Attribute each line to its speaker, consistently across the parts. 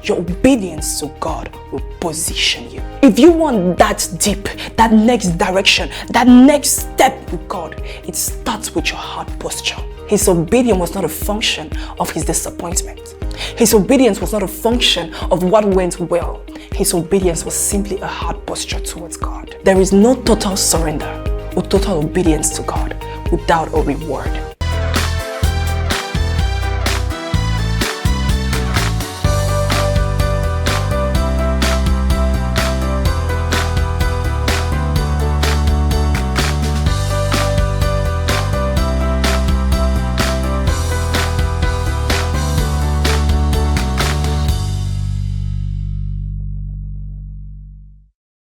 Speaker 1: Your obedience to God will position you. If you want that deep, that next direction, that next step with God, it starts with your heart posture. His obedience was not a function of his disappointment. His obedience was not a function of what went well. His obedience was simply a heart posture towards God. There is no total surrender or total obedience to God without a reward.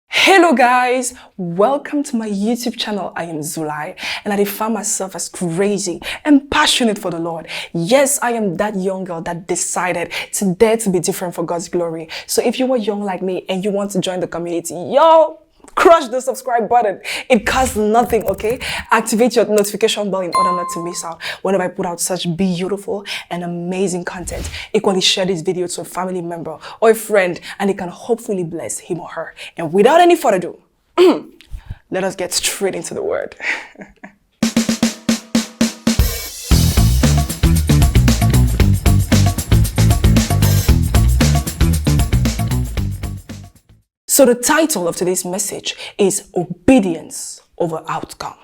Speaker 1: Hello guys, welcome to my YouTube channel. I am Zulai and I define myself as crazy and passionate for the Lord. Yes, I am that young girl that decided to dare to be different for God's glory. So if you were young like me and you want to join the community, crush the subscribe button. It costs nothing, okay? Activate your notification bell in order not to miss out whenever I put out such beautiful and amazing content. Equally share this video to a family member or a friend and it can hopefully bless him or her. And without any further ado, let us get straight into the word. So the title of today's message is Obedience Over Outcome.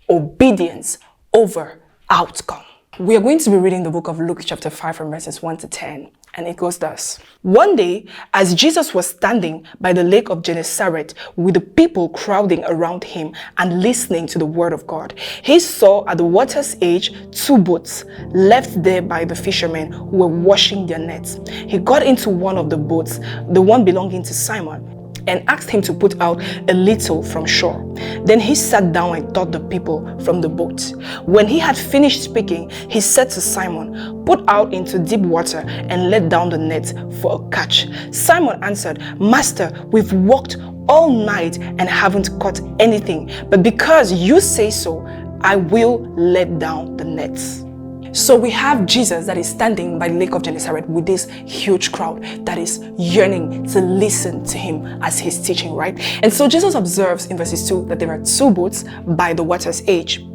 Speaker 1: Obedience over outcome. We are going to be reading the book of Luke chapter 5 from verses 1 to 10. And it goes thus. One day, as Jesus was standing by the lake of Gennesaret with the people crowding around him and listening to the word of God, he saw at the water's edge 2 boats left there by the fishermen who were washing their nets. He got into one of the boats, the one belonging to Simon, and asked him to put out a little from shore. Then he sat down and taught the people from the boat. When he had finished speaking, he said to Simon, "Put out into deep water and let down the net for a catch." Simon answered, "Master, we've worked all night and haven't caught anything, but because you say so, I will let down the nets." So we have Jesus that is standing by the lake of Gennesaret with this huge crowd that is yearning to listen to him as he's teaching, right? And so Jesus observes in verses 2 that there are 2 boats by the water's edge.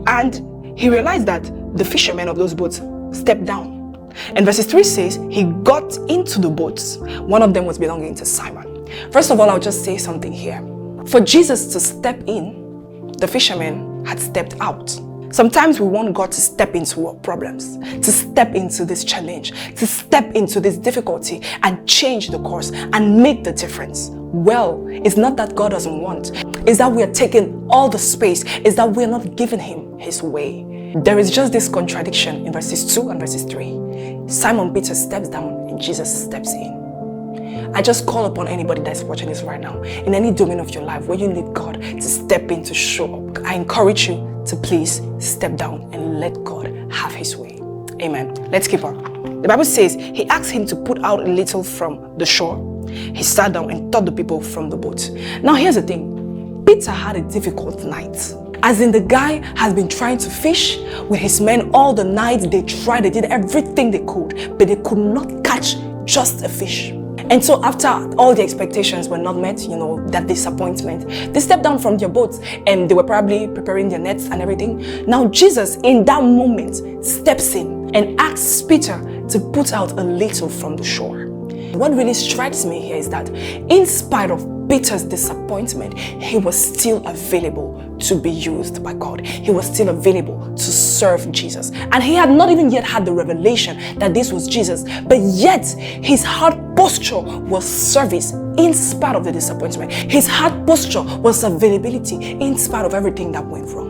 Speaker 1: And he realized that the fishermen of those boats stepped down. And verses 3 says he got into the boats. One of them was belonging to Simon. First of all, I'll just say something here. For Jesus to step in, the fishermen had stepped out. Sometimes we want God to step into our problems, to step into this challenge, to step into this difficulty and change the course and make the difference. Well, it's not that God doesn't want. It's that we are taking all the space. It's that we're not giving him his way. There is just this contradiction in verses 2 and verses 3. Simon Peter steps down and Jesus steps in. I just call upon anybody that's watching this right now, in any domain of your life where you need God to step in to show up. I encourage you to please step down and let God have his way. Amen. Let's keep on. The Bible says he asked him to put out a little from the shore. He sat down and taught the people from the boat. Now here's the thing. Peter had a difficult night. As in, the guy has been trying to fish with his men all the night. They tried, they did everything they could, but they could not catch just a fish. And so after all the expectations were not met, that disappointment, they stepped down from their boats and they were probably preparing their nets and everything. Now Jesus, in that moment, steps in and asks Peter to put out a little from the shore. What really strikes me here is that in spite of Peter's disappointment, he was still available to be used by God. He was still available to serve Jesus. And he had not even yet had the revelation that this was Jesus, but yet his heart posture was service in spite of the disappointment. His heart posture was availability in spite of everything that went wrong.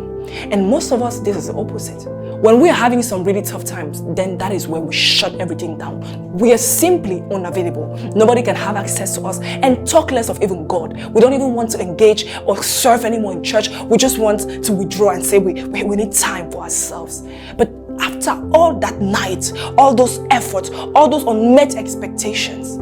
Speaker 1: And most of us, this is the opposite. When we are having some really tough times, then that is where we shut everything down. We are simply unavailable. Nobody can have access to us, and talk less of even God. We don't even want to engage or serve anymore in church. We just want to withdraw and say we need time for ourselves. But after all that night, all those efforts, all those unmet expectations,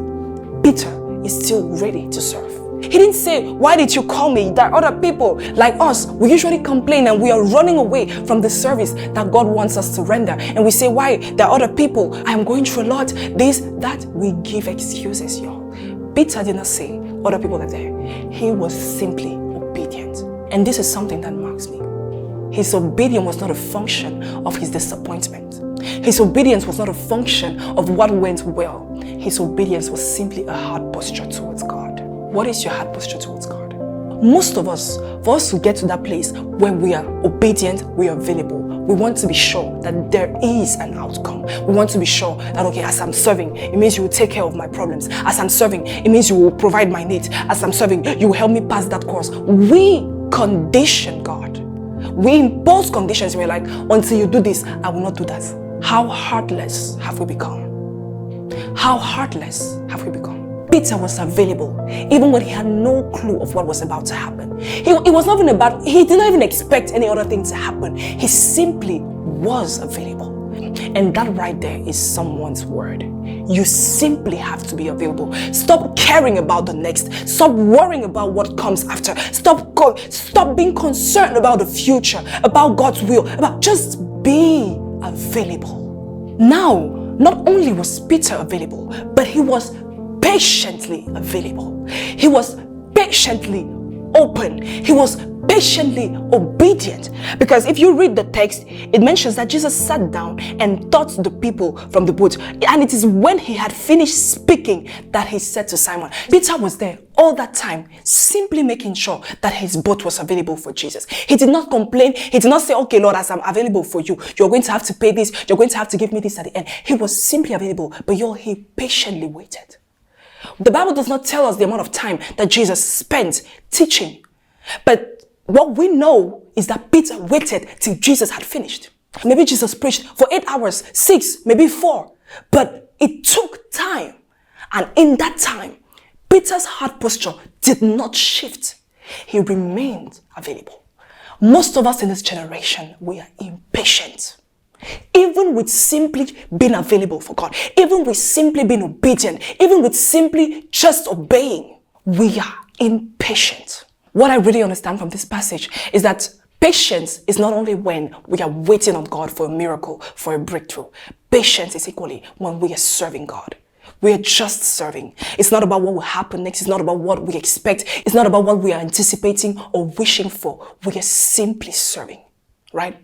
Speaker 1: Peter is still ready to serve. He didn't say, why did you call me? There are other people like us. We usually complain and we are running away from the service that God wants us to render. And we say, why? There are other people. I am going through a lot. This, that. We give excuses, y'all. Peter did not say other people are there. He was simply obedient. And this is something that marks me. His obedience was not a function of his disappointment. His obedience was not a function of what went well. His obedience was simply a heart posture towards God. What is your heart posture towards God? Most of us, for us to get to that place where we are obedient, we are available, we want to be sure that there is an outcome. We want to be sure that, okay, as I'm serving, it means you will take care of my problems. As I'm serving, it means you will provide my needs. As I'm serving, you will help me pass that course. We condition God. We impose conditions. We're like, until you do this, I will not do that. How heartless have we become? How heartless have we become? Peter was available even when he had no clue of what was about to happen. It was not even about, he did not even expect any other thing to happen. He simply was available. And that right there is someone's word. You simply have to be available. Stop caring about the next. Stop worrying about what comes after. Stop being concerned about the future, about God's will, just be available. Now, not only was Peter available, but he was patiently available. He was patiently open. He was patiently obedient. Because if you read the text, it mentions that Jesus sat down and taught the people from the boat. And it is when he had finished speaking that he said to Simon, Peter was there all that time, simply making sure that his boat was available for Jesus. He did not complain. He did not say, okay, Lord, as I'm available for you, you're going to have to pay this. You're going to have to give me this at the end. He was simply available, but he patiently waited. The Bible does not tell us the amount of time that Jesus spent teaching. But what we know is that Peter waited till Jesus had finished. Maybe Jesus preached for 8 hours, 6, maybe 4. But it took time. And in that time, Peter's heart posture did not shift. He remained available. Most of us in this generation, we are impatient. Even with simply being available for God, even with simply being obedient, even with simply just obeying, we are impatient. What I really understand from this passage is that patience is not only when we are waiting on God for a miracle, for a breakthrough. Patience is equally when we are serving God. We are just serving. It's not about what will happen next. It's not about what we expect. It's not about what we are anticipating or wishing for. We are simply serving, right?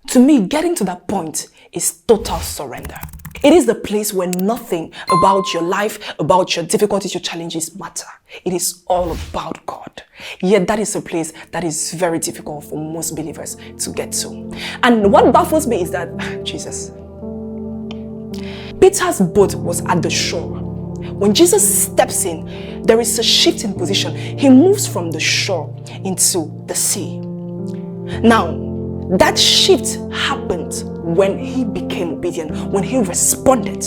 Speaker 1: To me, getting to that point is total surrender. It is the place where nothing about your life, about your difficulties, your challenges matter. It is all about God. Yet that is a place that is very difficult for most believers to get to. And what baffles me is that, Jesus, Peter's boat was at the shore. When Jesus steps in, there is a shift in position. He moves from the shore into the sea. Now, that shift happened when he became obedient, when he responded.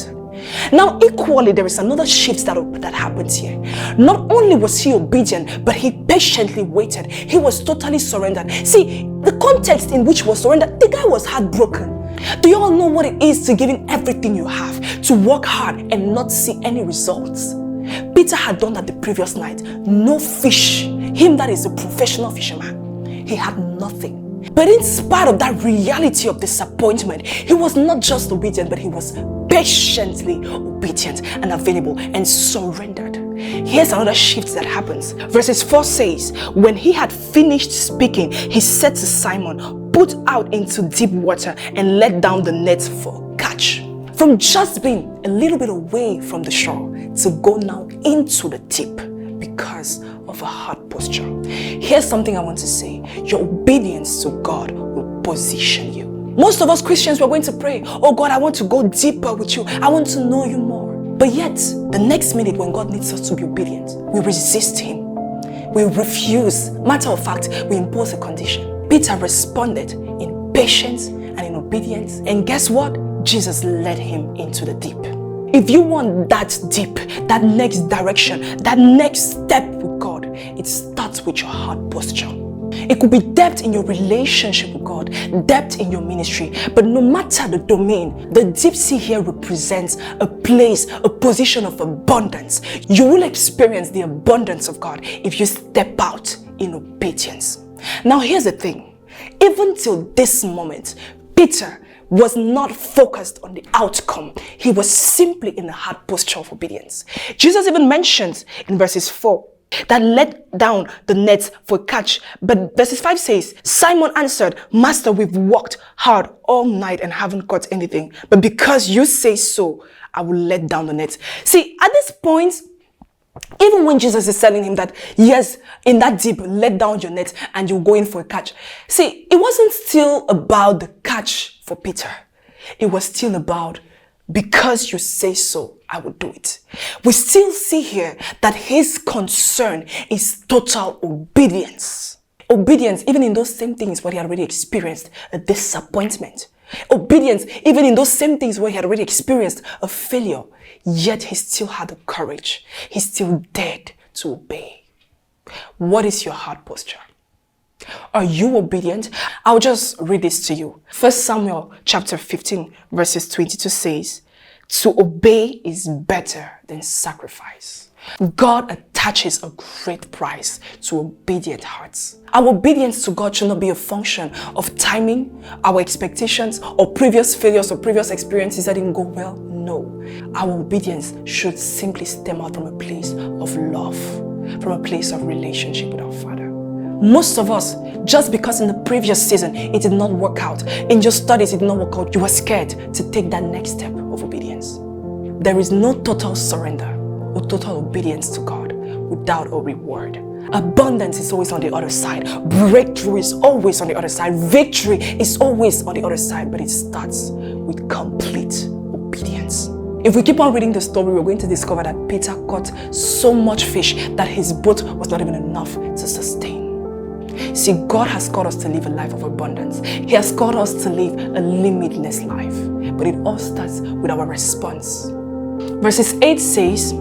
Speaker 1: Now, equally, there is another shift that happened here. Not only was he obedient, but he patiently waited. He was totally surrendered. See, the context in which he was surrendered, the guy was heartbroken. Do you all know what it is to giving everything you have, to work hard and not see any results? Peter had done that the previous night. No fish. Him that is a professional fisherman. He had nothing. But in spite of that reality of disappointment, he was not just obedient, but he was patiently obedient and available and surrendered. Here's another shift that happens. Verses 4 says, when he had finished speaking, he said to Simon, put out into deep water and let down the net for catch. From just being a little bit away from the shore to go now into the deep because of a heart posture. Here's something I want to say. Your obedience to God will position you. Most of us Christians, we're going to pray, oh God, I want to go deeper with you. I want to know you more. But yet, the next minute when God needs us to be obedient, we resist him. We refuse. Matter of fact, we impose a condition. Peter responded in patience and in obedience. And guess what? Jesus led him into the deep. If you want that deep, that next direction, that next step with God, it starts with your heart posture. It could be depth in your relationship with God, depth in your ministry. But no matter the domain, the deep sea here represents a place, a position of abundance. You will experience the abundance of God if you step out in obedience. Now here's the thing. Even till this moment, Peter was not focused on the outcome. He was simply in a hard posture of obedience. Jesus even mentions in verses 4 that let down the nets for catch. But verses 5 says, Simon answered, Master, we've worked hard all night and haven't caught anything. But because you say so, I will let down the nets. See, at this point, even when Jesus is telling him that, yes, in that deep, let down your net and you'll go in for a catch. See, it wasn't still about the catch for Peter. It was still about, because you say so, I will do it. We still see here that his concern is total obedience. Obedience, even in those same things where he had already experienced a disappointment. Obedience, even in those same things where he had already experienced a failure. Yet he still had the courage. He still dared to obey. What is your heart posture? Are you obedient? I'll just read this to you. 1 Samuel chapter 15 verses 22 says, to obey is better than sacrifice. God attaches a great price to obedient hearts. Our obedience to God should not be a function of timing, our expectations, or previous failures or previous experiences that didn't go well. No. Our obedience should simply stem out from a place of love, from a place of relationship with our Father. Most of us, just because in the previous season it did not work out, in your studies it did not work out, you were scared to take that next step of obedience. There is no total surrender or total obedience to God without a reward. Abundance is always on the other side. Breakthrough is always on the other side. Victory is always on the other side, but it starts with complete obedience. If we keep on reading the story, we're going to discover that Peter caught so much fish that his boat was not even enough to sustain. See, God has called us to live a life of abundance. He has called us to live a limitless life. But it all starts with our response. Verses 8 says,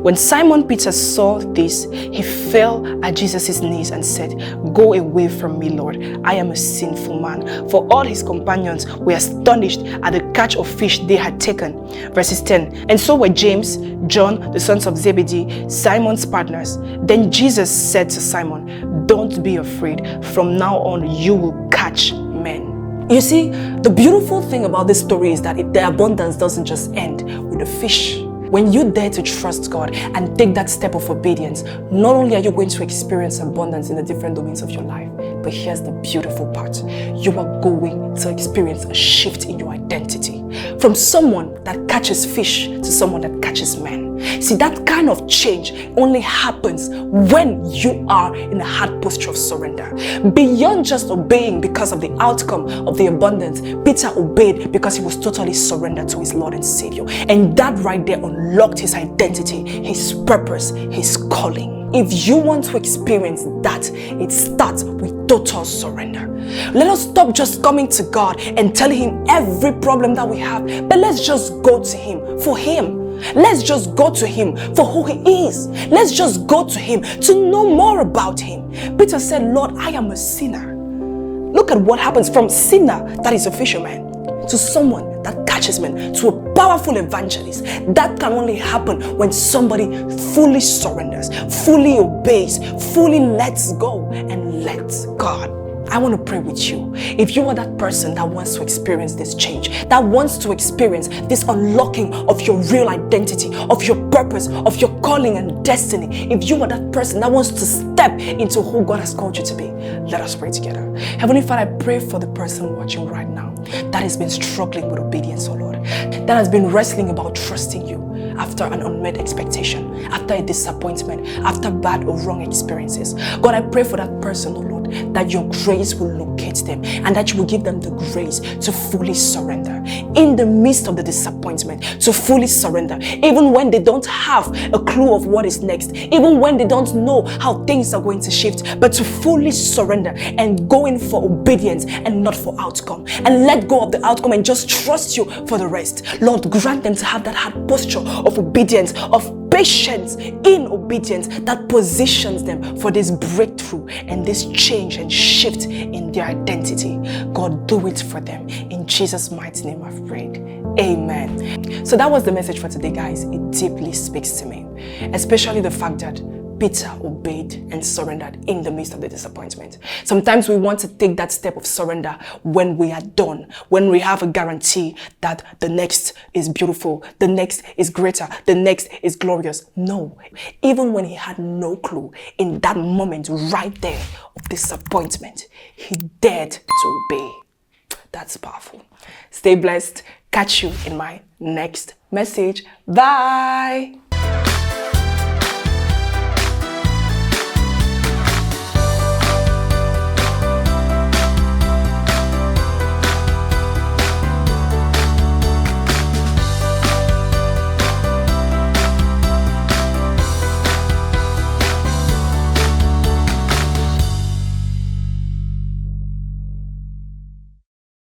Speaker 1: when Simon Peter saw this, he fell at Jesus' knees and said, go away from me, Lord. I am a sinful man. For all his companions were astonished at the catch of fish they had taken. Verses 10, and so were James, John, the sons of Zebedee, Simon's partners. Then Jesus said to Simon, don't be afraid. From now on, you will catch men. You see, the beautiful thing about this story is that the abundance doesn't just end with the fish. When you dare to trust God and take that step of obedience, not only are you going to experience abundance in the different domains of your life, but here's the beautiful part. You are going to experience a shift in your identity. From someone that catches fish to someone that catches men. See, that kind of change only happens when you are in a hard posture of surrender. Beyond just obeying because of the outcome of the abundance, Peter obeyed because he was totally surrendered to his Lord and Savior. And that right there unlocked his identity, his purpose, his calling. If you want to experience that, it starts with total surrender. Let us stop just coming to God and telling him every problem that we have, but let's just go to him for him. Let's just go to him for who he is. Let's just go to him to know more about him. Peter said, Lord, I am a sinner. Look at what happens from sinner that is a fisherman to someone that catches men, to a powerful evangelist. That can only happen when somebody fully surrenders, fully obeys, fully lets go and lets God. I want to pray with you. If you are that person that wants to experience this change, that wants to experience this unlocking of your real identity, of your purpose, of your calling and destiny, if you are that person that wants to step into who God has called you to be, let us pray together. Heavenly Father, I pray for the person watching right now that has been struggling with obedience, oh Lord, that has been wrestling about trusting you after an unmet expectation, after a disappointment, after bad or wrong experiences. God, I pray for that person, oh Lord, that your grace will locate them and that you will give them the grace to fully surrender in the midst of the disappointment, to fully surrender even when they don't have a clue of what is next, even when they don't know how things are going to shift, but to fully surrender and go in for obedience and not for outcome, and let go of the outcome and just trust you for the rest. Lord, grant them to have that hard posture of obedience, of patience in obedience that positions them for this breakthrough and this change change and shift in their identity. God, do it for them. In Jesus' mighty name I've prayed. Amen. So that was the message for today, guys. It deeply speaks to me, especially the fact that Peter obeyed and surrendered in the midst of the disappointment. Sometimes we want to take that step of surrender when we are done, when we have a guarantee that the next is beautiful, the next is greater, the next is glorious. No, even when he had no clue, in that moment right there of disappointment, he dared to obey. That's powerful. Stay blessed. Catch you in my next message. Bye.